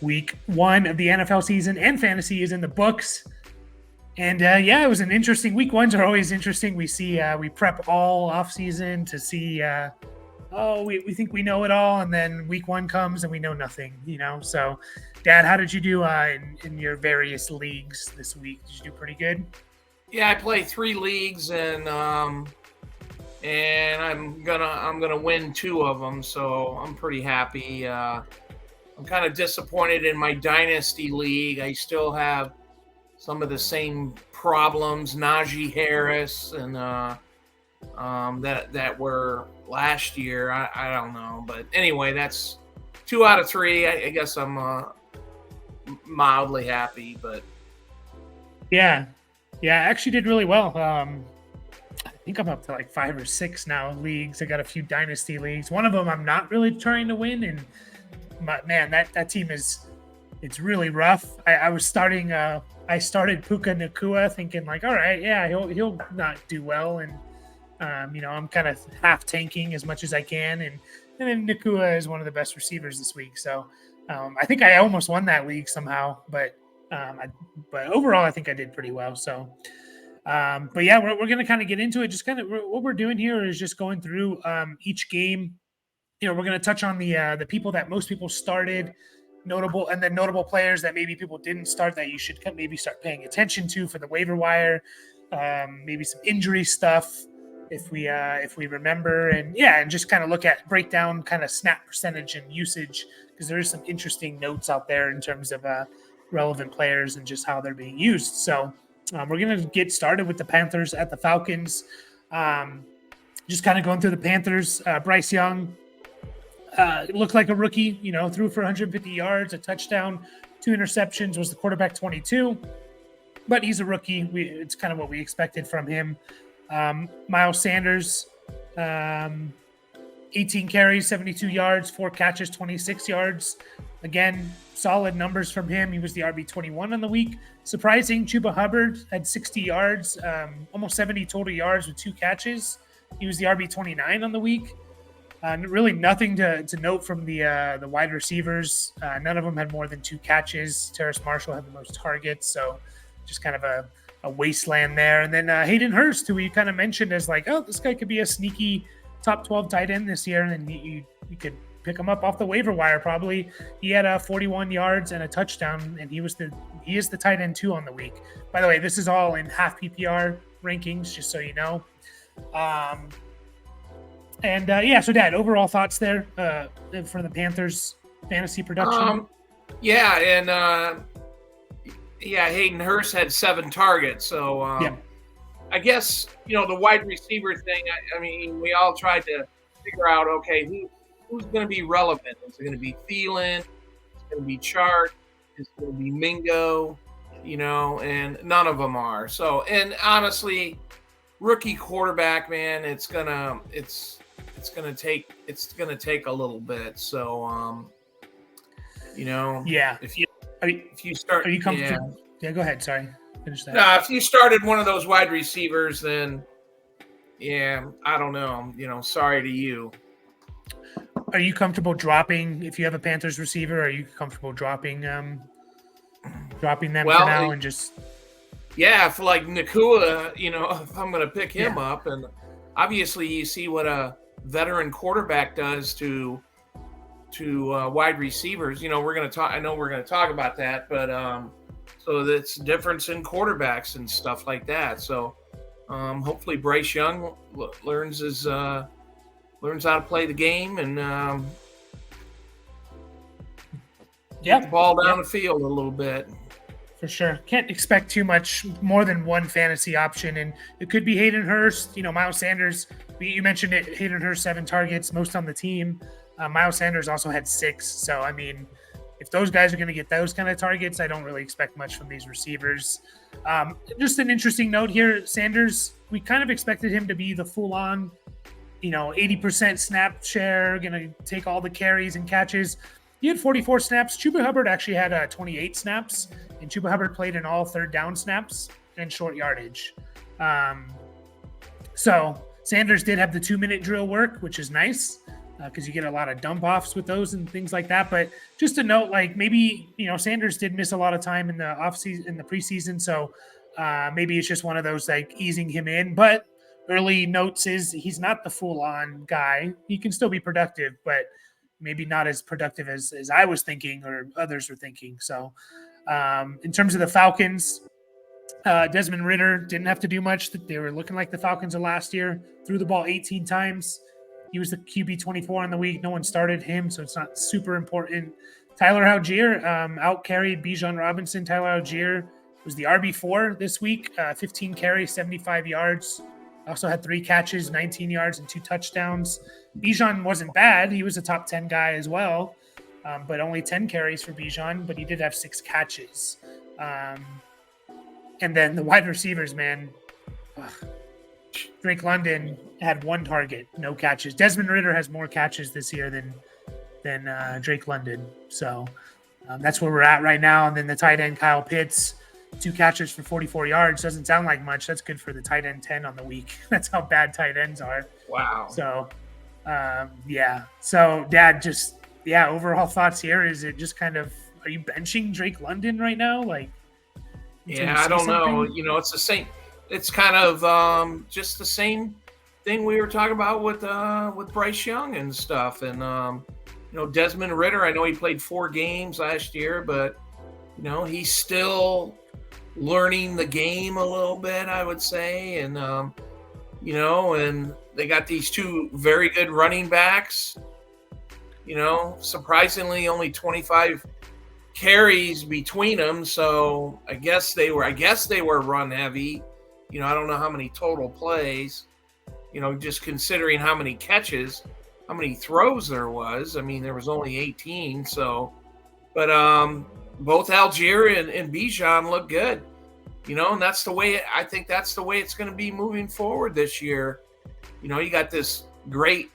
Week 1 of the NFL season and fantasy is in the books. And it was an interesting week. Ones are always interesting. We see we prep all off season to see. We think we know it all, and then week 1 comes and we know nothing. So, Dad, how did you do in your various leagues this week? Did you do pretty good? Yeah, I play 3 leagues, and I'm gonna win 2 of them, so I'm pretty happy. I'm kind of disappointed in my dynasty league. I still have some of the same problems, Najee Harris, and that were last year. I don't know, but anyway, that's 2 out of 3. I guess I'm mildly happy, but Yeah, I actually did really well. I think I'm up to like 5 or 6 now leagues. I got a few dynasty leagues. One of them I'm not really trying to win, and man, that team it's really rough. I started Puka Nacua thinking like, all right, yeah, he'll not do well, and I'm kind of half tanking as much as I can, and then Nacua is one of the best receivers this week, so I think I almost won that league somehow, but overall I think I did pretty well. So, but yeah, we're gonna kind of get into it. Just kind of what we're doing here is just going through each game. We're going to touch on the people that most people started, notable players that maybe people didn't start that you should maybe start paying attention to for the waiver wire, maybe some injury stuff if we remember, and just kind of break down kind of snap percentage and usage, because there is some interesting notes out there in terms of relevant players and just how they're being used. So we're going to get started with the Panthers at the Falcons. Just kind of going through the Panthers. Bryce Young. Looked like a rookie, threw for 150 yards, a touchdown, 2 interceptions, was the quarterback 22, but he's a rookie. It's kind of what we expected from him. Miles Sanders, 18 carries, 72 yards, 4 catches, 26 yards. Again, solid numbers from him. He was the RB21 on the week. Surprising, Chuba Hubbard had 60 yards, almost 70 total yards with 2 catches. He was the RB29 on the week. Really nothing to note from the wide receivers. None of them had more than 2 catches. Terrace Marshall had the most targets, so just kind of a wasteland there. And then Hayden Hurst, who we kind of mentioned as like, oh, this guy could be a sneaky top 12 tight end this year, and you could pick him up off the waiver wire probably. He had 41 yards and a touchdown, and he is the tight end 2 on the week. By the way, this is all in half PPR rankings, just so you know. So Dad, overall thoughts there for the Panthers fantasy production? Hayden Hurst had 7 targets. So I guess, the wide receiver thing, I mean, we all tried to figure out, okay, who's going to be relevant? Is it going to be Thielen? Is it going to be Chark? Is it going to be Mingo? And none of them are. So, and honestly, rookie quarterback, man, it's gonna take a little bit. So, if you start, are you comfortable? Yeah, go ahead. Sorry, finish that. No, if you started one of those wide receivers, then I don't know. Sorry to you. Are you comfortable dropping if you have a Panthers receiver? Are you comfortable dropping them for now and just? Yeah, for like Nacua, if I'm going to pick him up, and obviously you see what a veteran quarterback does to wide receivers. We're going to talk. I know we're going to talk about that, but so that's difference in quarterbacks and stuff like that. So hopefully Bryce Young learns how to play the game and get the ball down the field a little bit. For sure. Can't expect too much more than one fantasy option. And it could be Hayden Hurst, Miles Sanders. You mentioned it, Hayden Hurst, 7 targets, most on the team. Miles Sanders also had 6. So, I mean, if those guys are going to get those kind of targets, I don't really expect much from these receivers. Just an interesting note here, Sanders, we kind of expected him to be the full-on, 80% snap share, going to take all the carries and catches. He had 44 snaps. Chuba Hubbard actually had 28 snaps, and Chuba Hubbard played in all 3rd down snaps and short yardage. So Sanders did have the 2-minute drill work, which is nice. because you get a lot of dump offs with those and things like that. But just to note, like maybe Sanders did miss a lot of time in the offseason, in the preseason, so maybe it's just one of those like easing him in. But early notes is he's not the full on guy. He can still be productive, but maybe not as productive as I was thinking or others were thinking. So in terms of the Falcons, Desmond Ridder didn't have to do much. They were looking like the Falcons of last year. Threw the ball 18 times. He was the QB 24 on the week. No one started him, so it's not super important. Tyler Algier out carried Bijan Robinson. Tyler Algier was the RB4 this week. 15 carries, 75 yards. Also had 3 catches, 19 yards, and 2 touchdowns. Bijan wasn't bad. He was a top 10 guy as well, but only 10 carries for Bijan, but he did have 6 catches. And then the wide receivers, man. Drake London had 1 target, no catches. Desmond Ridder has more catches this year than Drake London. So that's where we're at right now. And then the tight end, Kyle Pitts, 2 catches for 44 yards. Doesn't sound like much. That's good for the tight end 10 on the week. That's how bad tight ends are. Wow. So, yeah. So, Dad, just, overall thoughts here. Is it just kind of, are you benching Drake London right now? Like, I don't know. It's the same. It's kind of just the same thing we were talking about with Bryce Young and stuff. And, Desmond Ridder, I know he played 4 games last year, but, he's still learning the game a little bit, I would say. And, and they got these 2 very good running backs, surprisingly only 25 carries between them. So I guess they were run heavy. I don't know how many total plays, just considering how many catches, how many throws there was. I mean, there was only 18. So, but both Algier and Bijan look good, and that's the way, I think that's the way it's going to be moving forward this year. You got this great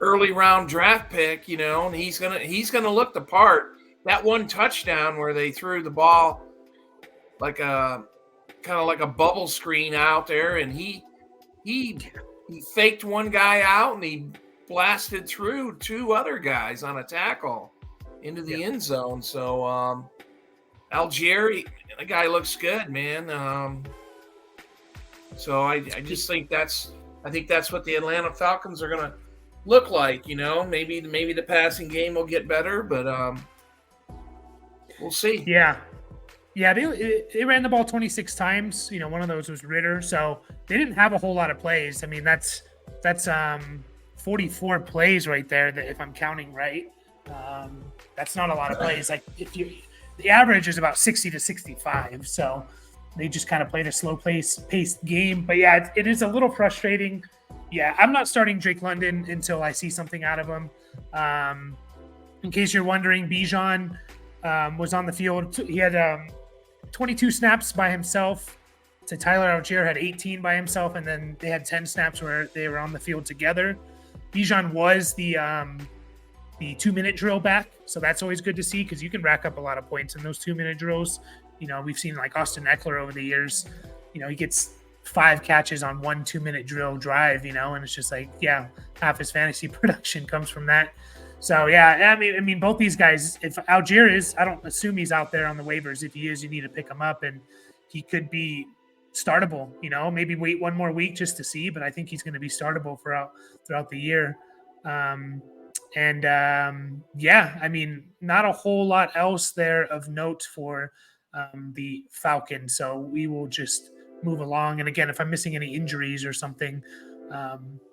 early round draft pick, and he's gonna look the part. That 1 touchdown where they threw the ball like a kind of like a bubble screen out there, and he faked one guy out and he blasted through 2 other guys on a tackle into the end zone. So Algier, the guy looks good, man. So I just think that's what the Atlanta Falcons are gonna look like. Maybe the passing game will get better, but we'll see. Yeah, they ran the ball 26 times. One of those was Ridder, so they didn't have a whole lot of plays. I mean, that's 44 plays right there. That if I'm counting right, that's not a lot of plays. Like the average is about 60 to 65. So they just kind of played a slow paced game. But yeah, it is a little frustrating. Yeah, I'm not starting Drake London until I see something out of him. In case you're wondering, Bijan was on the field. He had 22 snaps by himself. So Tyler Algier had 18 by himself, and then they had 10 snaps where they were on the field together. Bijan was the 2-minute drill back, so that's always good to see because you can rack up a lot of points in those 2-minute drills. We've seen like Austin Eckler over the years. He gets 5 catches on 1 2-minute drill drive. And it's just like, half his fantasy production comes from that. So I mean, both these guys. If Algier is, I don't assume he's out there on the waivers. If he is, you need to pick him up, and he could be startable. Maybe wait 1 more week just to see, but I think he's going to be startable throughout the year. I mean, not a whole lot else there of note for the Falcons. So we will just move along. And again, if I'm missing any injuries or something.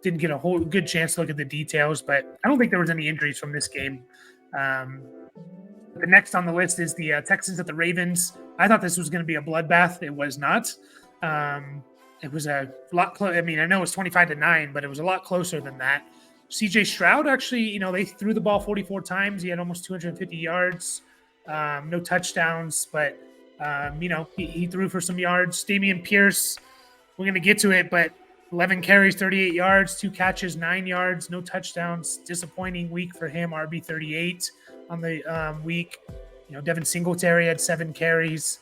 Didn't get a whole good chance to look at the details, but I don't think there was any injuries from this game. The next on the list is the Texans at the Ravens. I thought this was going to be a bloodbath. It was not. It was a lot close. I mean, I know it was 25-9, but it was a lot closer than that. CJ Stroud actually, they threw the ball 44 times. He had almost 250 yards, no touchdowns, but he threw for some yards. Dameon Pierce, we're going to get to it, but 11 carries, 38 yards, 2 catches, 9 yards, no touchdowns. Disappointing week for him, RB 38 on the week. Devin Singletary had 7 carries.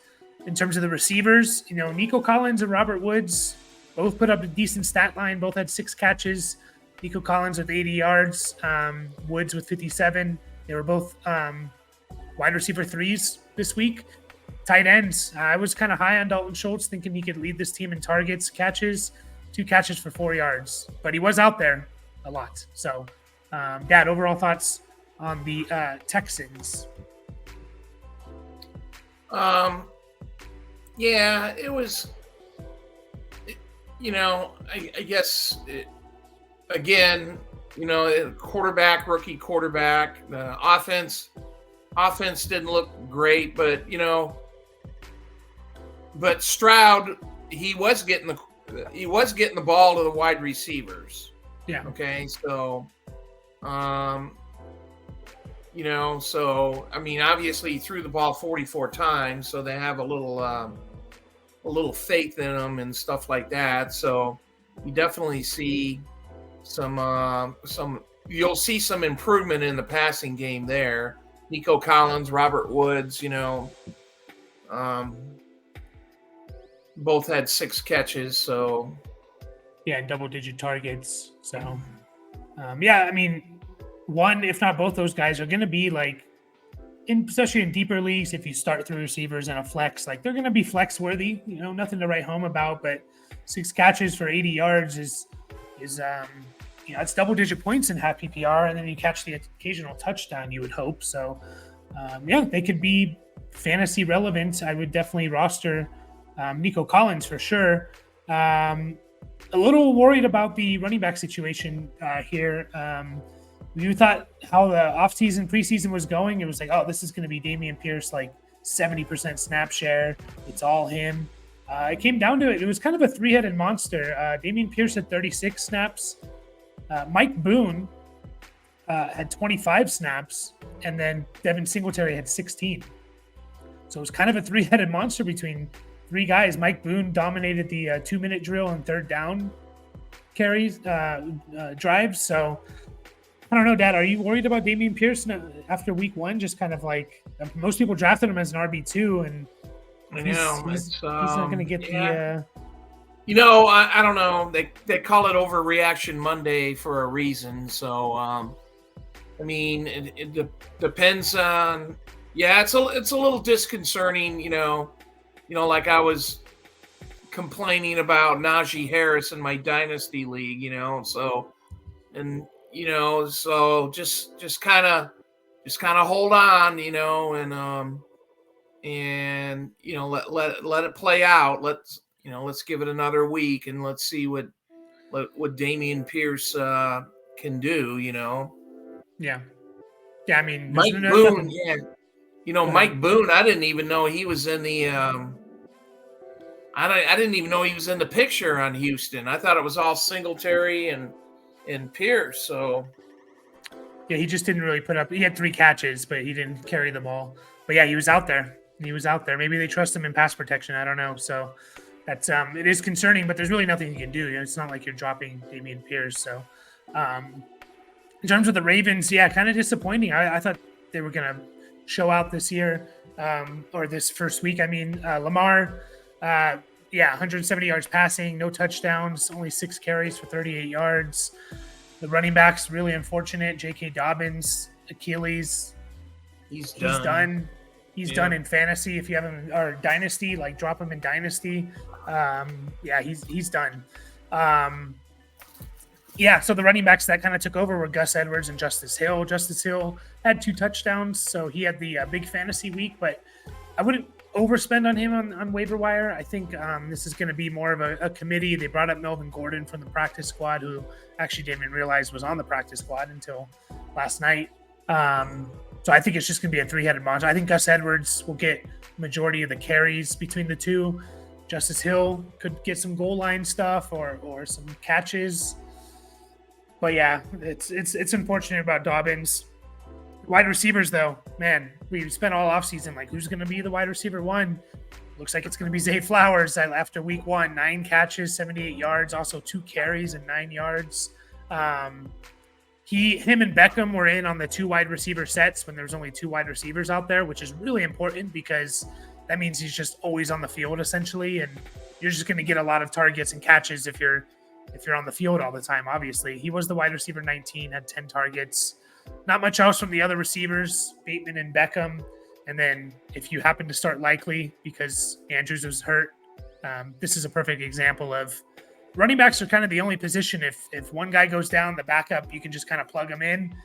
In terms of the receivers, Nico Collins and Robert Woods both put up a decent stat line. Both had 6 catches. Nico Collins with 80 yards, Woods with 57. They were both wide receiver threes this week. Tight ends. I was kind of high on Dalton Schultz, thinking he could lead this team in targets, catches, 2 catches for 4 yards. But he was out there a lot. So, Dad, overall thoughts on the Texans? Yeah, it was, I guess, again, rookie quarterback. The offense didn't look great, but Stroud, he was getting the ball to the wide receivers. Yeah. Okay, so, so I mean, obviously he threw the ball 44 times, so they have a little faith in him and stuff like that. So you definitely see you'll see some improvement in the passing game there. Nico Collins, Robert Woods, both had 6 catches. So yeah, double-digit targets. So yeah, I mean, one, if not both those guys are going to be like, especially in deeper leagues, if you start 3 receivers and a flex, like they're going to be flex worthy, nothing to write home about, but 6 catches for 80 yards is it's double-digit points in half PPR, and then you catch the occasional touchdown, you would hope. So, they could be fantasy relevant. I would definitely roster Nico Collins for sure. A little worried about the running back situation here. You thought how the offseason, preseason was going, it was like, oh, this is going to be Dameon Pierce, like 70% snap share. It's all him. It came down to it. It was kind of a 3-headed monster. Dameon Pierce had 36 snaps. Mike Boone had 25 snaps, and then Devin Singletary had 16. So it was kind of a 3-headed monster between 3 guys. Mike Boone dominated the 2-minute drill and third down carries, drives. So I don't know, Dad, are you worried about Dameon Pierce after week 1? Just kind of like, most people drafted him as an RB2, and he's not going to get the... I don't know. They call it Overreaction Monday for a reason. So, I mean, it depends on. Yeah, it's a little disconcerting. Like I was complaining about Najee Harris in my dynasty league. So, and so just kind of hold on. And let it play out. Let's give it another week and let's see what Dameon Pierce can do. Yeah. I mean, Mike Boone. Yeah, Mike Boone. I didn't even know he was in the. I didn't even know he was in the picture on Houston. I thought it was all Singletary and Pierce. So. Yeah, he just didn't really put up. He had 3 catches, but he didn't carry the ball. But yeah, he was out there. Maybe they trust him in pass protection. I don't know. So. That's it is concerning, but there's really nothing you can do. It's not like you're dropping Dameon Pierce. So, in terms of the Ravens, yeah, kind of disappointing. I thought they were going to show out this year or this first week. I mean, Lamar, 170 yards passing, no touchdowns, only 6 carries for 38 yards. The running backs really unfortunate. J.K. Dobbins, Achilles, he's done. He's done in fantasy. If you have him or dynasty, like drop him in dynasty. He's done. So the running backs that kind of took over were Gus Edwards and Justice Hill. Justice Hill had 2 touchdowns, so he had the big fantasy week, but I wouldn't overspend on him on waiver wire. I think this is going to be more of a committee. They brought up Melvin Gordon from the practice squad, who actually didn't even realize was on the practice squad until last night. So I think it's just going to be a 3-headed monster. I think Gus Edwards will get majority of the carries between the two. Justice Hill could get some goal line stuff or some catches. But yeah, it's unfortunate about Dobbins. Wide receivers, though, man, we spent all offseason like, who's going to be the wide receiver 1? Looks like it's going to be Zay Flowers after week 1. 9 catches, 78 yards, also 2 carries and 9 yards. Him and Beckham were in on the 2 wide receiver sets when there was only 2 wide receivers out there, which is really important because that means he's just always on the field essentially, and you're just going to get a lot of targets and catches if you're if you're on the field all the time. Obviously, he was the wide receiver 19, had 10 targets. Not much else from the other receivers, Bateman and Beckham. And then if you happen to start Likely because Andrews was hurt, this is a perfect example of running backs are kind of the only position. If one guy goes down, the backup, you can just kind of plug them in.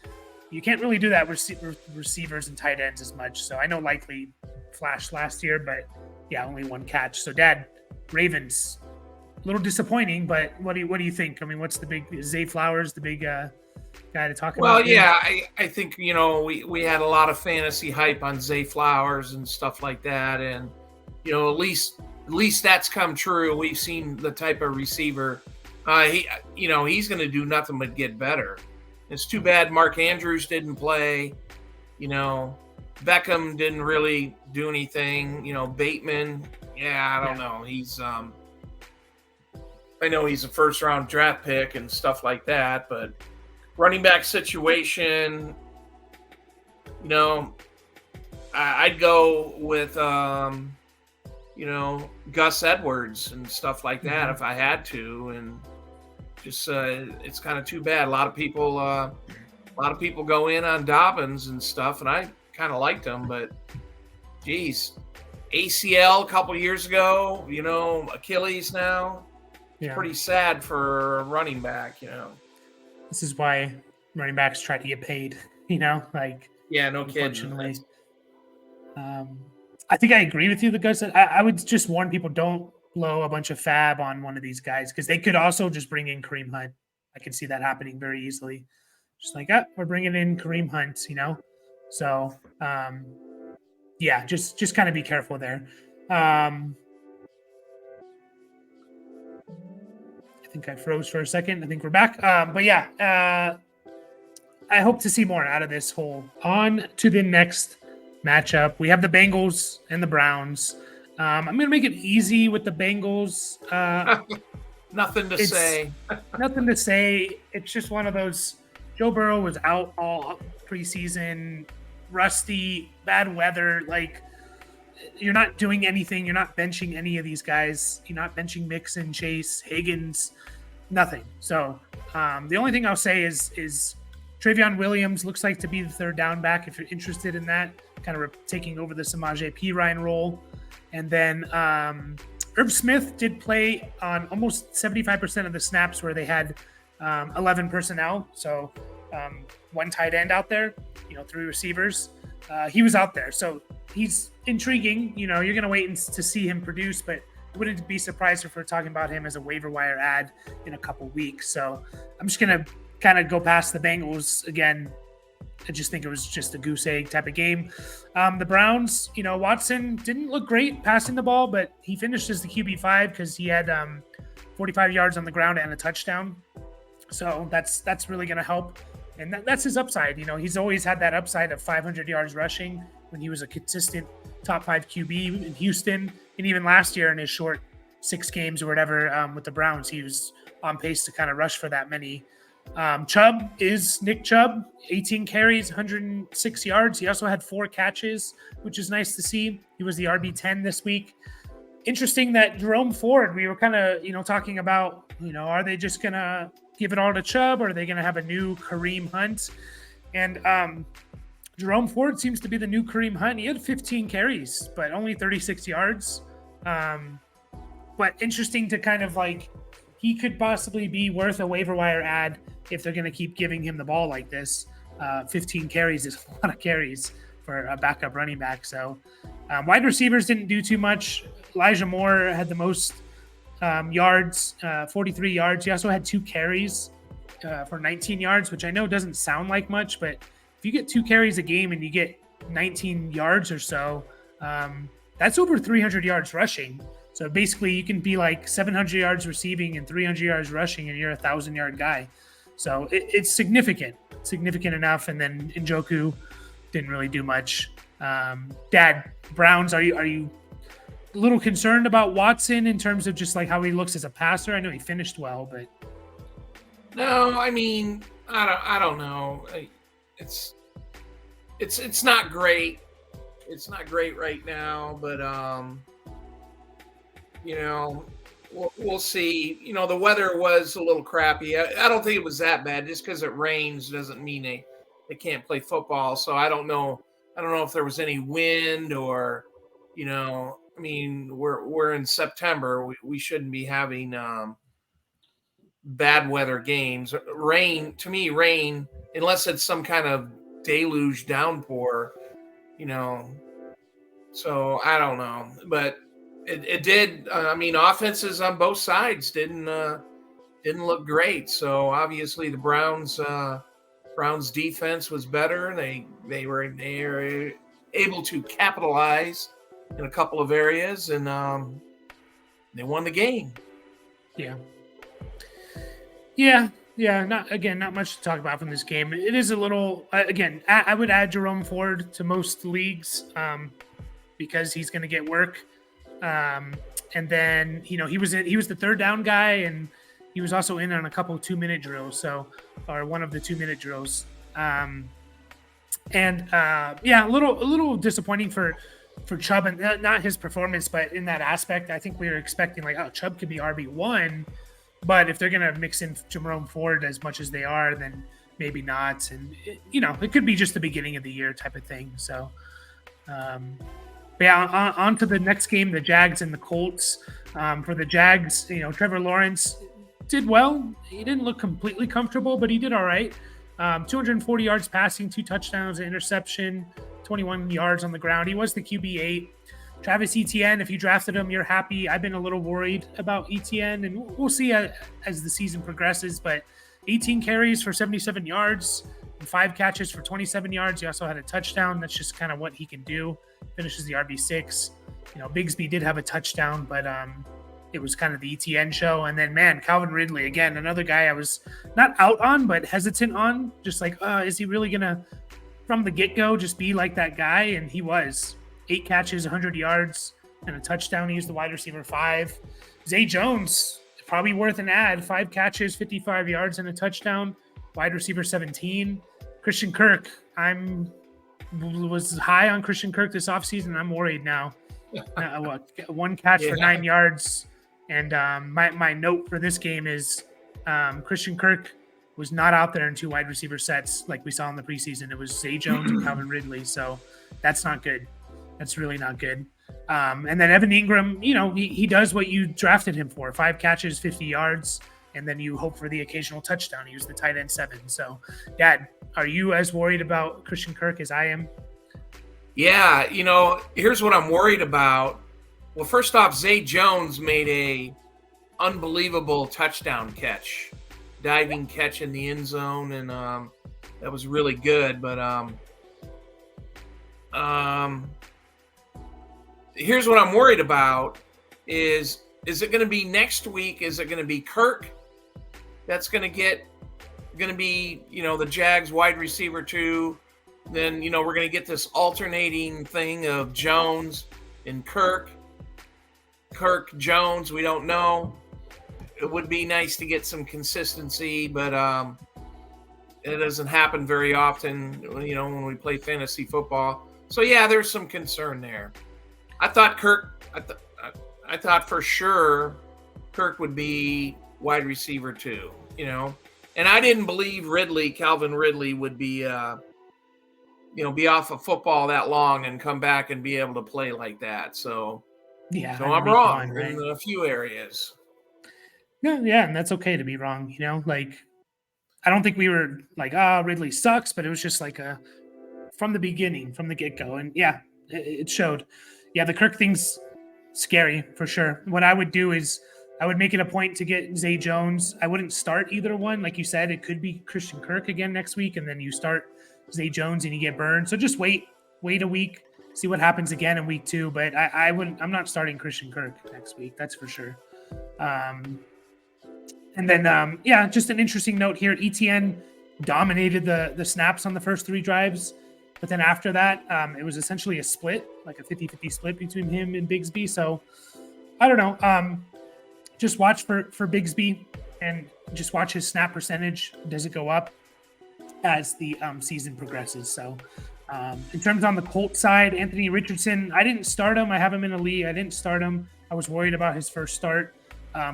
You can't really do that with receivers and tight ends as much. So I know Likely flashed last year, but yeah, only one catch. So Dad, Ravens, a little disappointing, but what do you think? I mean, what's the big Zay Flowers, the big guy to talk about? Well, yeah, I think, we had a lot of fantasy hype on Zay Flowers and stuff like that. And, at least that's come true. We've seen the type of receiver. He's going to do nothing but get better. It's too bad Mark Andrews didn't play. Beckham didn't really do anything. Bateman, I don't know. He's I know he's a first round draft pick and stuff like that, but running back situation, I'd go with Gus Edwards and stuff like that if I had to, and just it's kind of too bad. A lot of people go in on Dobbins and stuff, and I kind of liked him, but geez, ACL a couple years ago, Achilles now. It's pretty sad for a running back, This is why running backs try to get paid, no kidding. I think I agree with you, the guys. I would just warn people, don't blow a bunch of fab on one of these guys because they could also just bring in Kareem Hunt. I can see that happening very easily. Just like, we're bringing in Kareem Hunt, So, just kind of be careful there. I think I froze for a second. I think we're back. I hope to see more out of this hole. On to the next matchup. We have the Bengals and the Browns. I'm going to make it easy with the Bengals. Nothing to say. Nothing to say. It's just one of those. Joe Burrow was out all preseason, rusty, bad weather. Like, you're not doing anything. You're not benching any of these guys. You're not benching Mixon, Chase, Higgins, nothing. So the only thing I'll say is Travion Williams looks like to be the third down back if you're interested in that, kind of taking over the Samaje Perine role. And then Irv Smith did play on almost 75% of the snaps where they had 11 personnel. So one tight end out there, 3 receivers. He was out there. So he's intriguing. You're going to wait to see him produce, but I wouldn't be surprised if we're talking about him as a waiver wire ad in a couple weeks. So I'm just going to kind of go past the Bengals again. I just think it was just a goose egg type of game. The Browns, Watson didn't look great passing the ball, but he finished as the QB5 because he had 45 yards on the ground and a touchdown. So that's really going to help. And that's his upside. He's always had that upside of 500 yards rushing when he was a consistent top 5 QB in Houston. And even last year in his short 6 games or whatever with the Browns, he was on pace to kind of rush for that many. Chubb is Nick Chubb, 18 carries, 106 yards. He also had 4 catches, which is nice to see. He was the RB10 this week. Interesting that Jerome Ford, we were kind of, talking about, are they just going to give it all to Chubb or are they going to have a new Kareem Hunt? And Jerome Ford seems to be the new Kareem Hunt. He had 15 carries, but only 36 yards. But interesting to kind of he could possibly be worth a waiver wire ad if they're going to keep giving him the ball like this. 15 carries is a lot of carries for a backup running back. So wide receivers didn't do too much. Elijah Moore had the most yards, 43 yards. He also had 2 carries for 19 yards, which I know doesn't sound like much, but if you get 2 carries a game and you get 19 yards or so, that's over 300 yards rushing. So basically you can be 700 yards receiving and 300 yards rushing and you're a 1,000-yard guy. So it's significant enough. And then Njoku didn't really do much. Dad, Browns, are you a little concerned about Watson in terms of just how he looks as a passer? I know he finished well, but no, I mean, I don't know. It's not great. It's not great right now, but we'll see. You know, the weather was a little crappy. I don't think it was that bad. Just because it rains doesn't mean they can't play football. So I don't know. I don't know if there was any wind or, I mean, we're in September. We shouldn't be having bad weather games. Rain, to me, rain, unless it's some kind of deluge downpour, you know. So I don't know, but it did. I mean, offenses on both sides didn't look great. So obviously the Browns defense was better. They were able to capitalize in a couple of areas, and they won the game. Yeah. Yeah. Not much to talk about from this game. It is a little. Again, I would add Jerome Ford to most leagues because he's going to get work. And then he was the third down guy, and he was also in on a couple 2-minute drills, or one of the 2-minute drills. A little disappointing for Chubb, and not his performance, but in that aspect, I think we were expecting Chubb could be RB1, but if they're gonna mix in Jerome Ford as much as they are, then maybe not, and it could be just the beginning of the year type of thing. So. On to the next game, the Jags and the Colts. For the Jags, Trevor Lawrence did well. He didn't look completely comfortable, but he did all right. 240 yards passing, 2 touchdowns, an interception, 21 yards on the ground. He was the QB8. Travis Etienne, if you drafted him, you're happy. I've been a little worried about Etienne, and we'll see as the season progresses, but 18 carries for 77 yards, and 5 catches for 27 yards. He also had a touchdown. That's just kind of what he can do. Finishes the RB6. Bigsby did have a touchdown, but it was kind of the ETN show. And then, Calvin Ridley, again, another guy I was not out on, but hesitant on. Just like, is he really going to, from the get-go, just be like that guy? And he was. 8 catches, 100 yards, and a touchdown. He was the wide receiver 5. Zay Jones, probably worth an ad. 5 catches, 55 yards, and a touchdown. Wide receiver 17. Christian Kirk, was high on Christian Kirk this offseason. I'm worried now. 1 catch for 9 yards. And my note for this game is Christian Kirk was not out there in 2 wide receiver sets like we saw in the preseason. It was Zay Jones and Calvin Ridley. So that's not good. That's really not good. And then Evan Ingram, he does what you drafted him for. 5 catches, 50 yards. And then you hope for the occasional touchdown. He was the tight end 7. So, Dad, are you as worried about Christian Kirk as I am? Yeah, here's what I'm worried about. Well, first off, Zay Jones made a unbelievable touchdown catch, diving catch in the end zone, and that was really good. But here's what I'm worried about is it going to be next week? Is it going to be Kirk that's going to be, the Jags wide receiver 2? Then, we're going to get this alternating thing of Jones and Kirk, Jones. We don't know. It would be nice to get some consistency, but it doesn't happen very often, when we play fantasy football. So, yeah, there's some concern there. I thought I thought for sure Kirk would be wide receiver 2, and I didn't believe Calvin Ridley would be, be off of football that long and come back and be able to play like that. So, yeah, so I'm wrong in a few areas. No, yeah, and that's okay to be wrong. I don't think we were like, Ridley sucks, but it was just like from the beginning, from the get-go, and yeah, it showed. Yeah, the Kirk thing's scary for sure. What I would do is I would make it a point to get Zay Jones. I wouldn't start either one. Like you said, it could be Christian Kirk again next week, and then you start Zay Jones and you get burned. So just wait a week, see what happens again in week 2. But I'm not starting Christian Kirk next week. That's for sure. And then, just an interesting note here. ETN dominated the snaps on the first 3 drives. But then after that, it was essentially a split, like a 50-50 split between him and Bigsby. So I don't know. Just watch for Bigsby and just watch his snap percentage. Does it go up as the season progresses? So in terms on the Colts side, Anthony Richardson, I didn't start him. I have him in a league. I didn't start him. I was worried about his first start.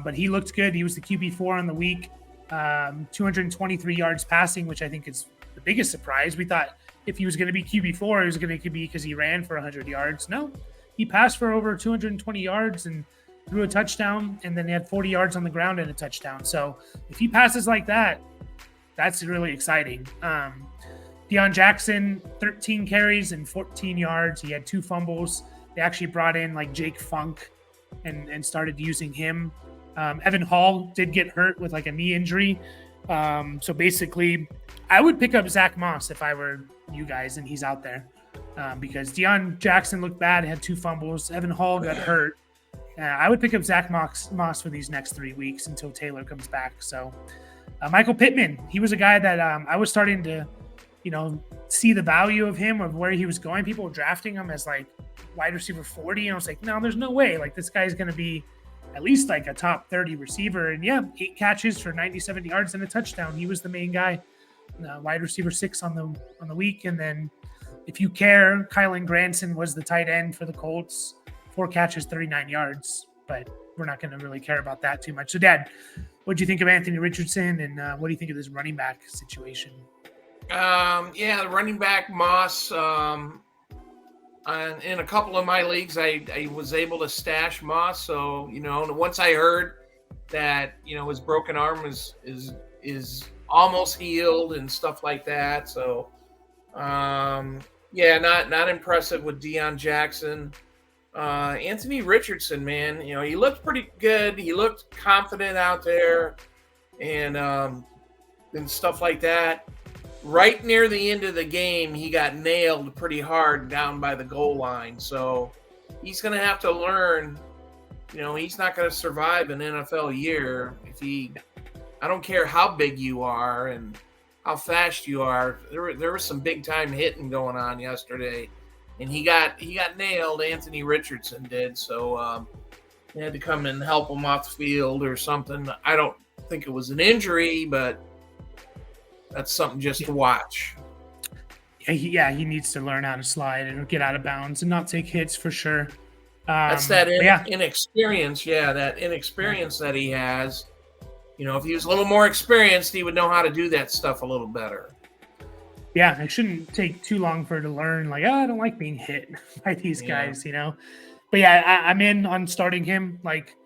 but he looked good. He was the QB4 on the week, 223 yards passing, which I think is the biggest surprise. We thought if he was going to be QB4, it was going to be because he ran for 100 yards. No, he passed for over 220 yards and threw a touchdown, and then he had 40 yards on the ground and a touchdown. So if he passes like that, that's really exciting. Deion Jackson, 13 carries and 14 yards. He had 2 fumbles. They actually brought in like Jake Funk and started using him. Evan Hall did get hurt with like a knee injury. So basically, I would pick up Zach Moss if I were you guys and he's out there, because Deion Jackson looked bad, had 2 fumbles. Evan Hall got hurt. I would pick up Zach Moss for these next 3 weeks until Taylor comes back. So Michael Pittman, he was a guy that I was starting to, see the value of him, of where he was going. People were drafting him as like wide receiver 40. And I was like, no, there's no way. Like this guy's going to be at least like a top 30 receiver. And 8 catches for 97 yards and a touchdown. He was the main guy, wide receiver 6 on the week. And then if you care, Kylan Granson was the tight end for the Colts. 4 catches, 39 yards, but we're not going to really care about that too much. So, Dad, what do you think of Anthony Richardson, and what do you think of this running back situation? The running back Moss. In a couple of my leagues, I was able to stash Moss. So once I heard that his broken arm is almost healed and stuff like that. So, not impressive with Deion Jackson. Anthony Richardson, man, he looked pretty good. He looked confident out there and stuff like that. Right near the end of the game, he got nailed pretty hard down by the goal line. So he's going to have to learn, he's not going to survive an NFL year I don't care how big you are and how fast you are. There was some big time hitting going on yesterday. And he got nailed. Anthony Richardson did. So he had to come and help him off the field or something. I don't think it was an injury, but that's something just to watch. He needs to learn how to slide and get out of bounds and not take hits for sure. That's that inexperience. Yeah, that inexperience that he has. If he was a little more experienced, he would know how to do that stuff a little better. Yeah, it shouldn't take too long for her to learn, like, I don't like being hit by these guys, But I'm in on starting him. Like,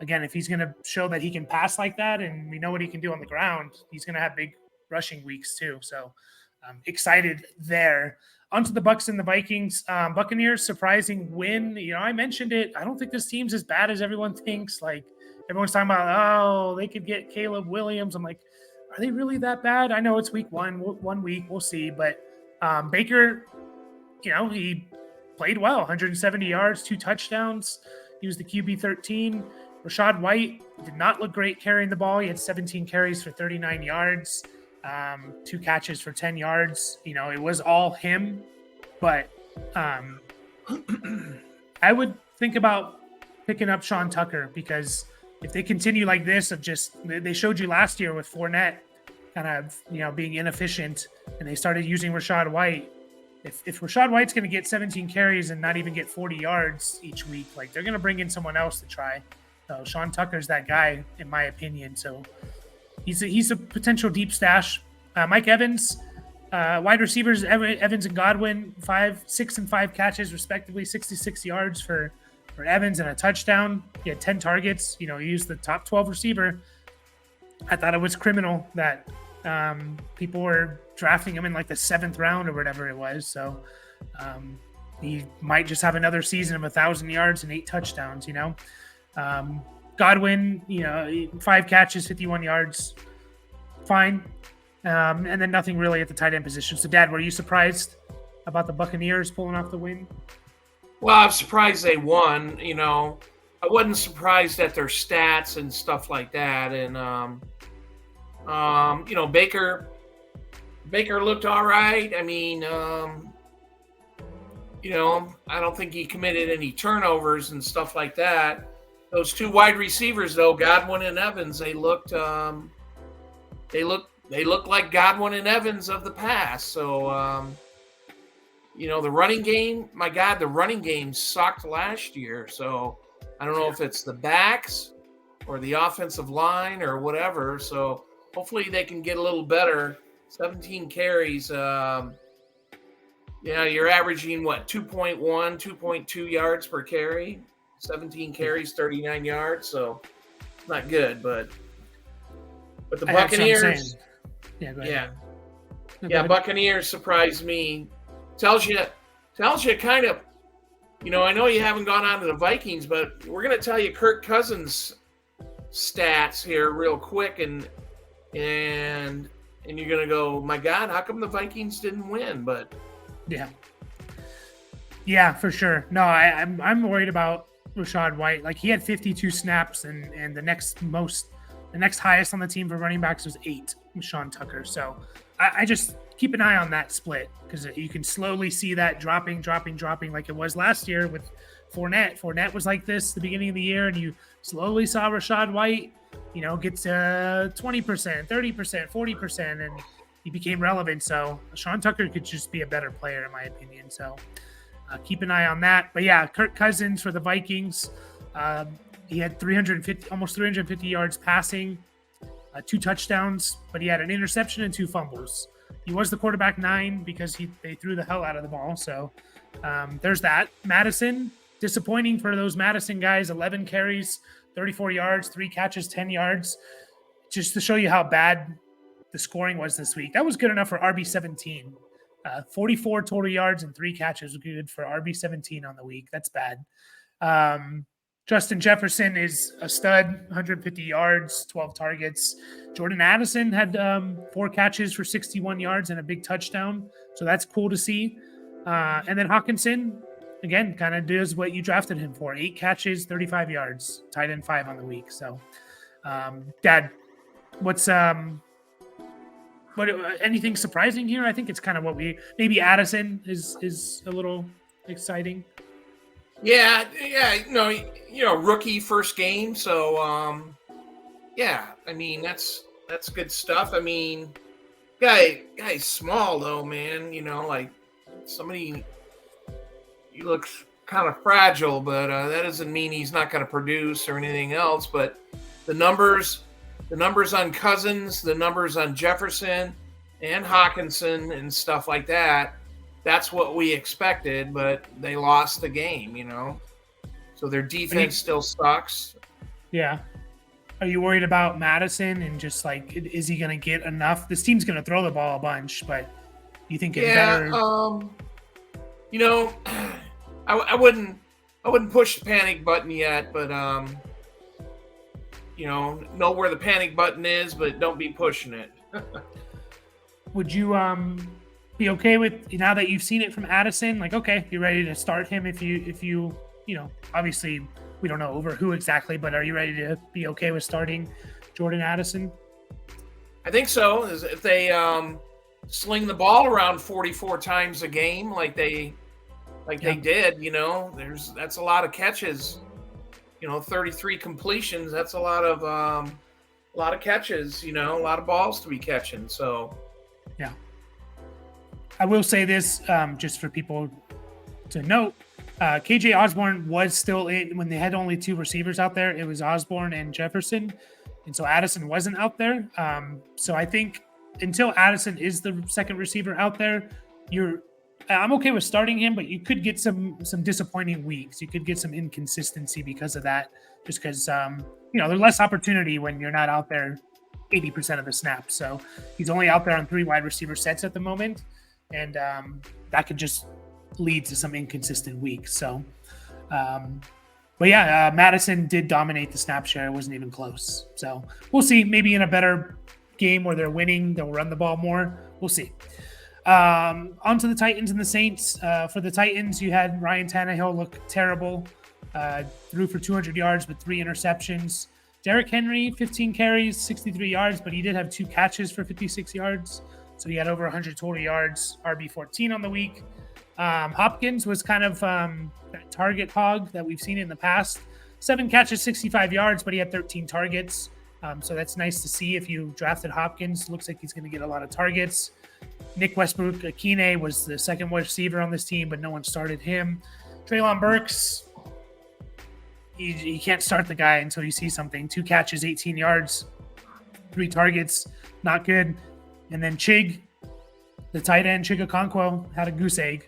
again, if he's going to show that he can pass like that and we know what he can do on the ground, he's going to have big rushing weeks too. So I'm excited there. Onto the Bucs and the Vikings. Buccaneers, surprising win. I mentioned it. I don't think this team's as bad as everyone thinks. Like, everyone's talking about, they could get Caleb Williams. I'm like, are they really that bad? I know it's week 1 week. We'll see. But Baker, he played well. 170 yards, 2 touchdowns. He was the QB 13. Rashad White did not look great carrying the ball. He had 17 carries for 39 yards, 2 catches for 10 yards. It was all him. But I would think about picking up Sean Tucker, because if they continue like this they showed you last year with Fournette kind of, being inefficient, and they started using Rashad White. If Rashad White's going to get 17 carries and not even get 40 yards each week, like, they're going to bring in someone else to try. So Sean Tucker's that guy, in my opinion. So he's a potential deep stash. Mike Evans, wide receivers, Evans and Godwin, 6 and 5 catches respectively, 66 yards for Evans and a touchdown. He had 10 targets. He used the top 12 receiver. I thought it was criminal that people were drafting him in like the 7th round or whatever it was. So he might just have another season of 1,000 yards and 8 touchdowns. Godwin, 5 catches, 51 yards, fine. And then nothing really at the tight end position. So, Dad, were you surprised about the Buccaneers pulling off the win? Well, I'm surprised they won. I wasn't surprised at their stats and stuff like that. And, Baker looked all right. I mean, I don't think he committed any turnovers and stuff like that. Those 2 wide receivers, though, Godwin and Evans, they looked like Godwin and Evans of the past. So, the running game, my God, the running game sucked last year. So I don't know if it's the backs or the offensive line or whatever. So hopefully they can get a little better. 17 carries. You're averaging 2.1, 2.2 yards per carry. 17 carries, 39 yards. So it's not good, but the Buccaneers. Yeah, go ahead. Buccaneers surprised me. Tells you kind of, I know you haven't gone on to the Vikings, but we're going to tell you Kirk Cousins' stats here real quick, and you're going to go, my God, how come the Vikings didn't win? But yeah, for sure. No, I'm worried about Rachaad White. Like, he had 52 snaps, and the next highest on the team for running backs was 8 with Sean Tucker. So I just keep an eye on that split, because you can slowly see that dropping like it was last year with Fournette. Fournette was like this at the beginning of the year, and you slowly saw Rachaad White, get to 20%, 30%, 40%, and he became relevant. So Sean Tucker could just be a better player, in my opinion. So keep an eye on that. But yeah, Kirk Cousins for the Vikings, he had almost 350 yards passing, 2 touchdowns, but he had an interception and 2 fumbles. He was the quarterback 9 because they threw the hell out of the ball. So there's that. Madison, disappointing for those Madison guys. 11 carries, 34 yards, 3 catches, 10 yards. Just to show you how bad the scoring was this week. That was good enough for RB17. 44 total yards and 3 catches was good for RB17 on the week. That's bad. Justin Jefferson is a stud, 150 yards, 12 targets. Jordan Addison had 4 catches for 61 yards and a big touchdown. So that's cool to see. And then Hawkinson, again, kind of does what you drafted him for. 8 catches, 35 yards, tight end 5 on the week. So, Dad, what's anything surprising here? I think it's kind of what maybe Addison is a little exciting. Yeah, rookie first game. So, I mean, that's good stuff. I mean, guy's small though, man. Like he looks kind of fragile, but that doesn't mean he's not going to produce or anything else. But the numbers on Cousins, the numbers on Jefferson and Hawkinson and stuff like that, that's what we expected, but they lost the game, So their defense still sucks. Yeah. Are you worried about Madison and just like, is he going to get enough? This team's going to throw the ball a bunch, but you think it's better? I wouldn't push the panic button yet, but know where the panic button is, but don't be pushing it. Would you be okay with, now that you've seen it from Addison, like, okay, you're ready to start him if you obviously we don't know over who exactly, but are you ready to be okay with starting Jordan Addison? I think so. If they sling the ball around 44 times a game like they did, that's a lot of catches. 33 completions, that's a lot of catches, a lot of balls to be catching. So yeah. I will say this, just for people to note, KJ Osborne was still in when they had only 2 receivers out there. It was Osborne and Jefferson, and so Addison wasn't out there. So I think until Addison is the second receiver out there, I'm okay with starting him, but you could get some disappointing weeks. You could get some inconsistency because of that, just because there's less opportunity when you're not out there 80% of the snaps. So he's only out there on 3 wide receiver sets at the moment, and that could just lead to some inconsistent weeks. So, but yeah, Madison did dominate the snap share. It wasn't even close. So we'll see. Maybe in a better game where they're winning, they'll run the ball more. We'll see. On to the Titans and the Saints. For the Titans, you had Ryan Tannehill look terrible. Threw for 200 yards with 3 interceptions. Derrick Henry, 15 carries, 63 yards, but he did have 2 catches for 56 yards. So he had over 100 total yards, RB14 on the week. Hopkins was kind of that target hog that we've seen in the past. 7 catches, 65 yards, but he had 13 targets. So that's nice to see if you drafted Hopkins. Looks like he's going to get a lot of targets. Nick Westbrook-Akine was the second receiver on this team, but no one started him. Treylon Burks, you can't start the guy until you see something. 2 catches, 18 yards, 3 targets, not good. And then Chig, the tight end, Chigakonkwo, had a goose egg.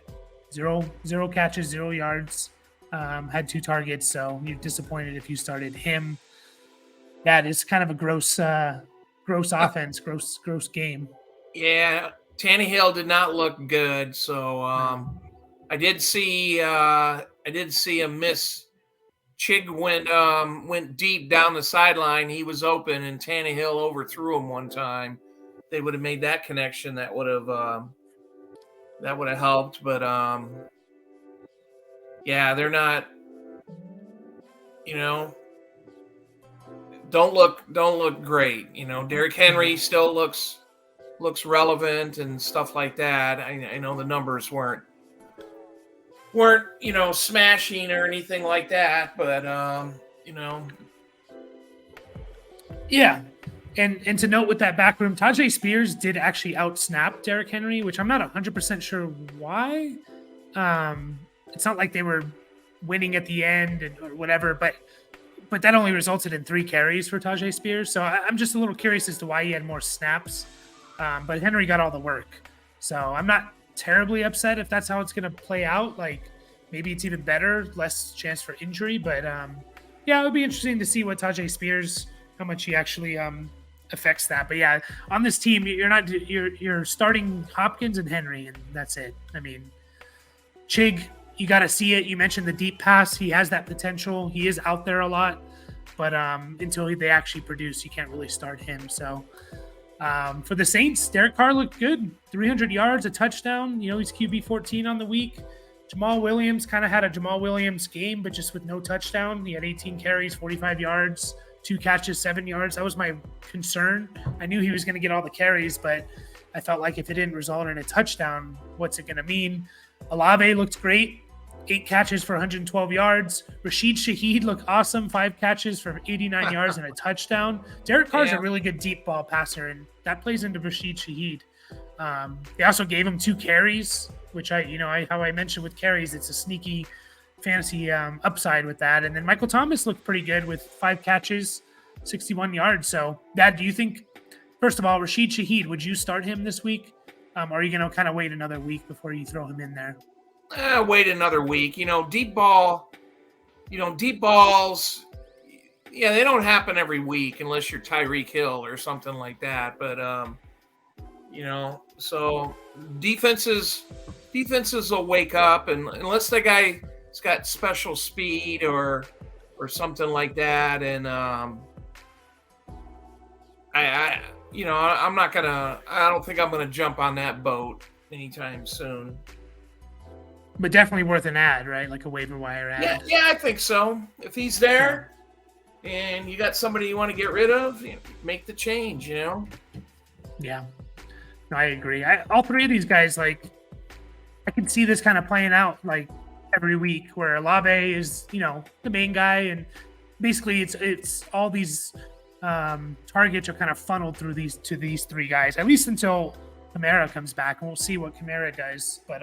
Zero catches, 0 yards, had 2 targets. So you're disappointed if you started him. That is kind of a gross offense, gross game. Yeah, Tannehill did not look good. So I did see a miss. Chig went deep down the sideline. He was open, and Tannehill overthrew him one time. They would have made that connection. That would have helped. But yeah, they're not. Don't look great. Derrick Henry still looks relevant and stuff like that. I know the numbers weren't smashing or anything like that, but Yeah. And to note with that back room, Tajay Spears did actually outsnap Derrick Henry, which I'm not 100% sure why. It's not like they were winning at the end or whatever, but that only resulted in 3 carries for Tajay Spears. So I'm just a little curious as to why he had more snaps. But Henry got all the work. So I'm not terribly upset if that's how it's going to play out. Like, maybe it's even better, less chance for injury. But yeah, it would be interesting to see what Tajay Spears, how much he actually affects that. But yeah, on this team, you're starting Hopkins and Henry, and that's it. I mean, Chig, you got to see it. You mentioned the deep pass. He has that potential. He is out there a lot, but until they actually produce, you can't really start him. So for the Saints, Derek Carr looked good. 300 yards, a touchdown. He's QB 14 on the week. Jamal Williams kind of had a Jamal Williams game, but just with no touchdown. He had 18 carries, 45 yards, 2 catches, 7 yards. That was my concern. I knew he was going to get all the carries, but I felt like if it didn't result in a touchdown, what's it going to mean? Olave looked great. 8 catches for 112 yards. Rashid Shaheed looked awesome. 5 catches for 89 yards and a touchdown. Derek Carr's a really good deep ball passer, and that plays into Rashid Shaheed. They also gave him 2 carries, which how I mentioned with carries, it's a sneaky fantasy upside with that. And then Michael Thomas looked pretty good with 5 catches, 61 yards. So, Dad, do you think, first of all, Rashid Shaheed, would you start him this week? Or are you going to kind of wait another week before you throw him in there? Wait another week. Deep balls, they don't happen every week unless you're Tyreek Hill or something like that. But, so defenses will wake up, and unless the guy's got special speed or something like that. And, I don't think I'm going to jump on that boat anytime soon. But definitely worth an ad, right? Like a waiver wire ad. Yeah, I think so. If he's there and you got somebody you want to get rid of, make the change, Yeah. No, I agree. All 3 of these guys, like, I can see this kind of playing out, like, every week where Olave is, the main guy. And basically it's all these targets are kind of funneled through these 3 guys, at least until Kamara comes back. And we'll see what Kamara does. But,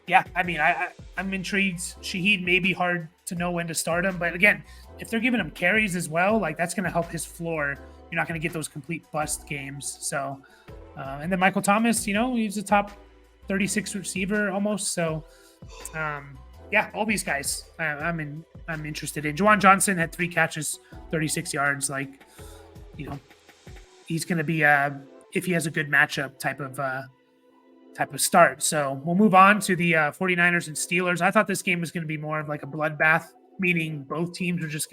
yeah, I mean, I'm intrigued. Shaheed may be hard to know when to start him. But again, if they're giving him carries as well, like, that's going to help his floor. You're not going to get those complete bust games. So, and then Michael Thomas, he's a top 36 receiver almost. So, yeah, all these guys I'm interested in. Juwan Johnson had 3 catches, 36 yards. Like, he's going to be, if he has a good matchup, type of start. So we'll move on to the 49ers and Steelers. I thought this game was going to be more of like a bloodbath, meaning both teams were it was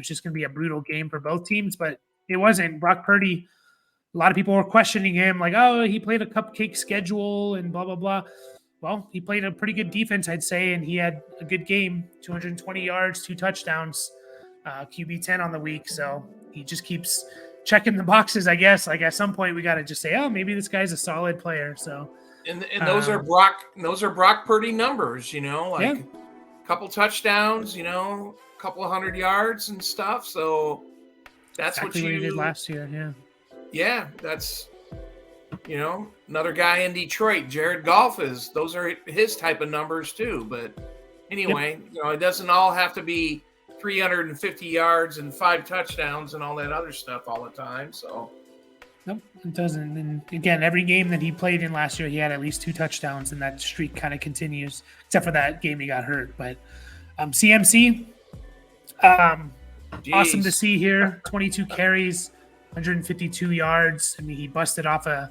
just going to be a brutal game for both teams, but it wasn't. Brock Purdy, a lot of people were questioning him, like, oh, he played a cupcake schedule and blah, blah, blah. Well, he played a pretty good defense, I'd say, and he had a good game, 220 yards, 2 touchdowns, QB 10 on the week. So he just keeps checking the boxes, I guess. Like, at some point we got to just say, oh, maybe this guy's a solid player. So, and those are Brock Purdy numbers, a couple touchdowns, a couple of 100 yards and stuff. So that's exactly what he did last year. Yeah. Yeah. That's, another guy in Detroit, Jared Goff those are his type of numbers too. But anyway, it doesn't all have to be 350 yards and 5 touchdowns and all that other stuff all the time. So, nope, it doesn't. And again, every game that he played in last year, he had at least 2 touchdowns, and that streak kind of continues, except for that game he got hurt. But CMC, awesome to see here. 22 carries, 152 yards. I mean, he busted off a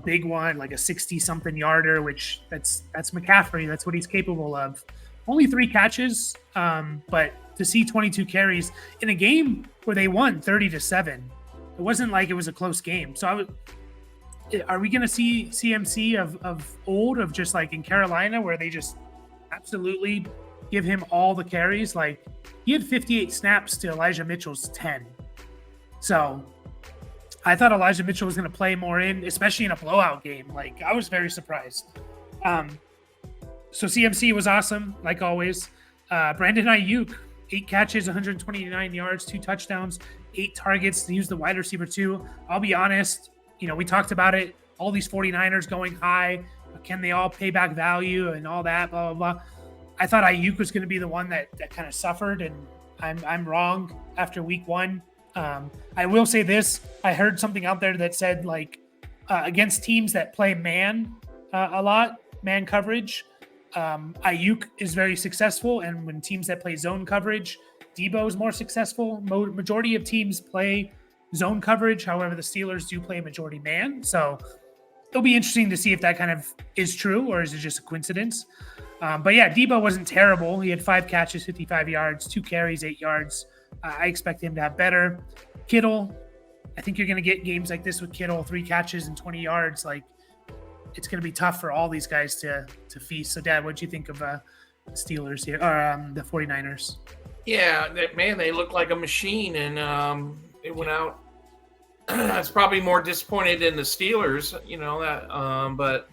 big one, like a 60-something yarder, which that's McCaffrey. That's what he's capable of. Only 3 catches, but to see 22 carries in a game where they won 30-7, it wasn't like it was a close game. So are we going to see CMC of old, of just like in Carolina, where they just absolutely give him all the carries? Like, he had 58 snaps to Elijah Mitchell's 10. So I thought Elijah Mitchell was going to play more in, especially in a blowout game. Like, I was very surprised. So CMC was awesome, like always. Brandon Ayuk, 8 catches, 129 yards, 2 touchdowns, 8 targets. He was the wide receiver too. I'll be honest, we talked about it. All these 49ers going high. Can they all pay back value and all that, blah, blah, blah. I thought Ayuk was going to be the one that kind of suffered, and I'm wrong after week 1. I will say this. I heard something out there that said, like, against teams that play man a lot, man coverage, Ayuk is very successful, and when teams that play zone coverage, Debo is more successful. Majority of teams play zone coverage. However, the Steelers do play majority man. So it'll be interesting to see if that kind of is true, or is it just a coincidence? But yeah, Debo wasn't terrible. He had 5 catches, 55 yards, 2 carries, 8 yards. I expect him to have better. Kittle, I think you're going to get games like this with Kittle, 3 catches and 20 yards. Like, it's going to be tough for all these guys to feast. So, Dad, what do you think of the Steelers here, or the 49ers? Yeah, man, they look like a machine, and they went out. I was probably more disappointed in the Steelers, but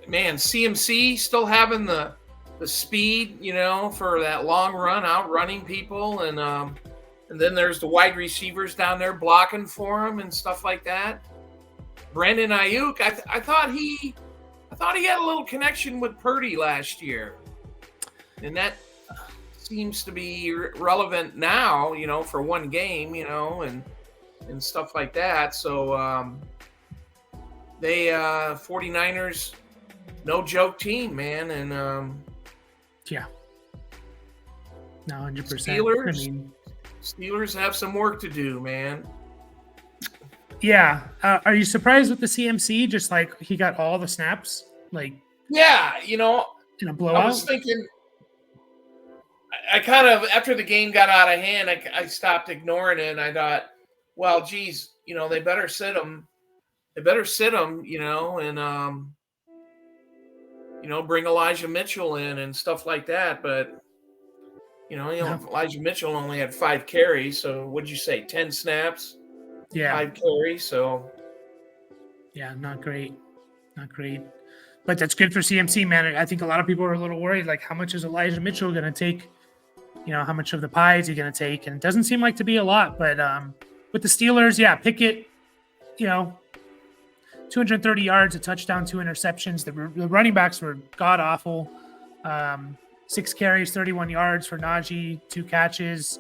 man, CMC still having the speed, for that long run, outrunning people, and then there's the wide receivers down there blocking for him and stuff like that. Brandon Ayuk, I thought he had a little connection with Purdy last year, and that seems to be relevant now, for one game, and stuff like that. So they 49ers, no joke team, man, and yeah, no, 100%. Steelers have some work to do, man. Yeah. Are you surprised with the CMC? Just like he got all the snaps? Like, yeah, in a blowout? I was thinking, I kind of, after the game got out of hand, I stopped ignoring it, and I thought, well, geez, they better sit him. They better sit him, and, bring Elijah Mitchell in and stuff like that. But, Elijah Mitchell only had 5 carries. So what'd you say, 10 snaps? Yeah. 5 carries. So. Yeah, not great. Not great. But that's good for CMC, man. I think a lot of people are a little worried, like, how much is Elijah Mitchell going to take? How much of the pie is he going to take? And it doesn't seem like to be a lot. But with the Steelers, yeah, Pickett, 230 yards, a touchdown, 2 interceptions. The running backs were god-awful. 6 carries, 31 yards for Najee, 2 catches.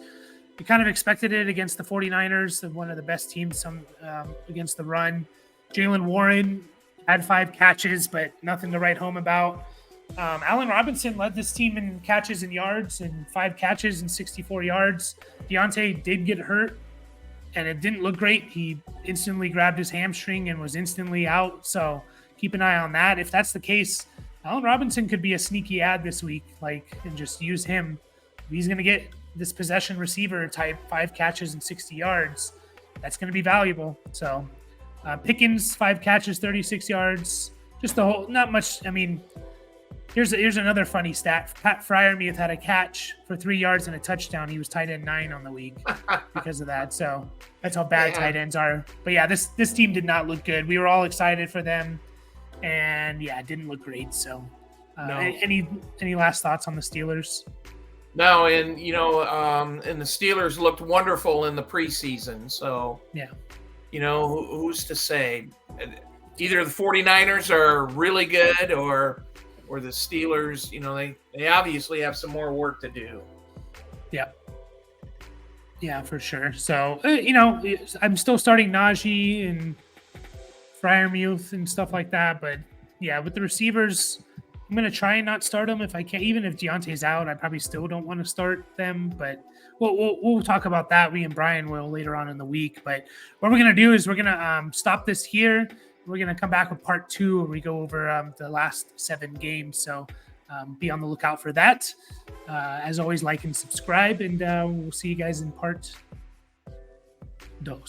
We kind of expected it against the 49ers, one of the best teams against the run. Jalen Warren had 5 catches, but nothing to write home about. Allen Robinson led this team in catches and yards, and 5 catches and 64 yards. Deontay did get hurt, and it didn't look great. He instantly grabbed his hamstring and was instantly out. So keep an eye on that. If that's the case, Allen Robinson could be a sneaky ad this week, and just use him. He's going to get this possession receiver type, 5 catches and 60 yards. That's going to be valuable. So Pickens, 5 catches, 36 yards. Just the whole, not much. I mean, here's another funny stat. Pat Fryermuth had a catch for 3 yards and a touchdown. He was tight end 9 on the week because of that. So that's how bad tight ends are. But yeah, this team did not look good. We were all excited for them, and yeah, it didn't look great. So no. Any last thoughts on the Steelers? No, and and the Steelers looked wonderful in the preseason. So yeah, who's to say? Either the 49ers are really good, or or the Steelers. You know, they obviously have some more work to do. Yeah. Yeah, for sure. So, you know, I'm still starting Najee and Fryermuth and stuff like that. But yeah, with the receivers, I'm going to try and not start them if I can. Even if Deontay's out, I probably still don't want to start them. But we'll talk about that. We and Brian will later on in the week. But what we're going to do is we're going to stop this here. We're going to come back with part 2 where we go over the last 7 games. So be on the lookout for that. As always, like and subscribe, and we'll see you guys in part 2.